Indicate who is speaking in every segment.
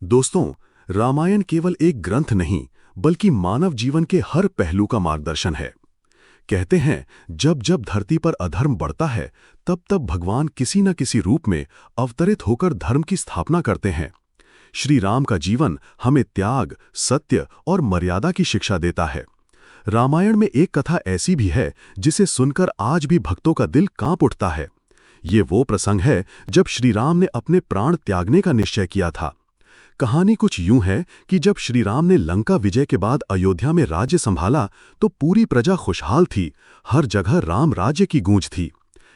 Speaker 1: दोस्तों, रामायण केवल एक ग्रंथ नहीं, बल्कि मानव जीवन के हर पहलू का मार्गदर्शन है। कहते हैं, जब जब धरती पर अधर्म बढ़ता है, तब तब भगवान किसी न किसी रूप में अवतरित होकर धर्म की स्थापना करते हैं। श्री राम का जीवन हमें त्याग, सत्य और मर्यादा की शिक्षा देता है। रामायण में एक कथा ऐसी भी है जिसे सुनकर आज भी भक्तों का दिल कांप उठता है। ये वो प्रसंग है जब श्री राम ने अपने प्राण त्यागने का निश्चय किया था। कहानी कुछ यूं है कि जब श्री राम ने लंका विजय के बाद अयोध्या में राज्य संभाला तो पूरी प्रजा खुशहाल थी, हर जगह राम राज्य की गूंज थी।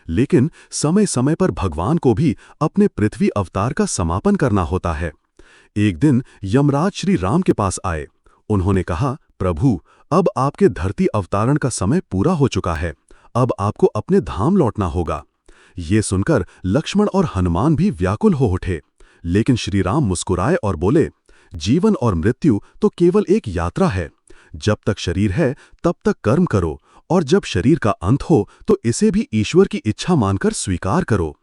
Speaker 1: लेकिन समय समय पर भगवान को भी अपने पृथ्वी अवतार का समापन करना होता है। एक दिन यमराज श्री राम के पास आए। उन्होंने कहा, प्रभु, अब आपके धरती अवतारण का समय पूरा हो चुका है, अब आपको अपने धाम लौटना होगा। ये सुनकर लक्ष्मण और हनुमान भी व्याकुल हो उठे, लेकिन श्री राम मुस्कुराए और बोले, जीवन और मृत्यु तो केवल एक यात्रा है। जब तक शरीर है तब तक कर्म करो, और जब शरीर का अंत हो तो इसे भी ईश्वर की इच्छा मानकर स्वीकार करो।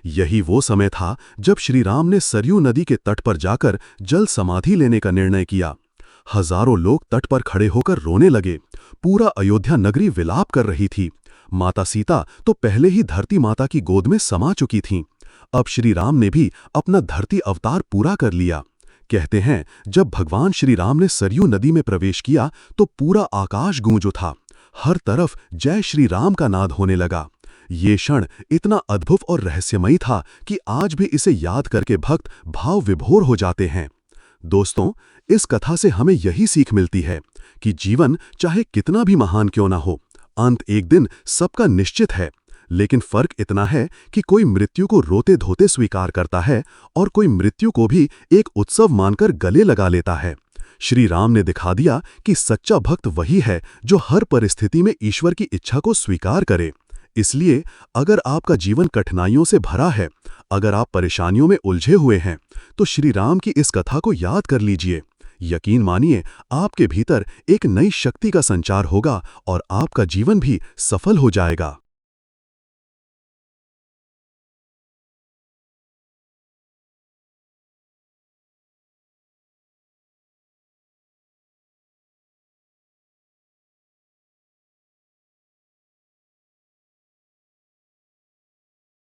Speaker 1: यही वो समय था जब श्री राम ने सरयू नदी के तट पर जाकर जल समाधि लेने का निर्णय किया। हजारों लोग तट पर खड़े होकर रोने लगे। पूरा अयोध्या नगरी विलाप कर रही थी। माता सीता तो पहले ही धरती माता की गोद में समा चुकी थीं। अब श्री राम ने भी अपना धरती अवतार पूरा कर लिया। कहते हैं, जब भगवान श्री राम ने सरयू नदी में प्रवेश किया तो पूरा आकाश गूंज उठा। हर तरफ जय श्री राम का नाद होने लगा। ये क्षण इतना अद्भुत और रहस्यमयी था कि आज भी इसे याद करके भक्त भाव विभोर हो जाते हैं। दोस्तों, इस कथा से हमें यही सीख मिलती है कि जीवन चाहे कितना भी महान क्यों ना हो, अंत एक दिन सबका निश्चित है। लेकिन फर्क इतना है कि कोई मृत्यु को रोते धोते स्वीकार करता है और कोई मृत्यु को भी एक उत्सव मानकर गले लगा लेता है। श्री राम ने दिखा दिया कि सच्चा भक्त वही है जो हर परिस्थिति में ईश्वर की इच्छा को स्वीकार करे। इसलिए अगर आपका जीवन कठिनाइयों से भरा है, अगर आप परेशानियों में उलझे हुए हैं, तो श्री राम की इस कथा को याद कर लीजिए। यकीन मानिए, आपके भीतर एक नई शक्ति का संचार होगा और आपका जीवन भी सफल हो जाएगा।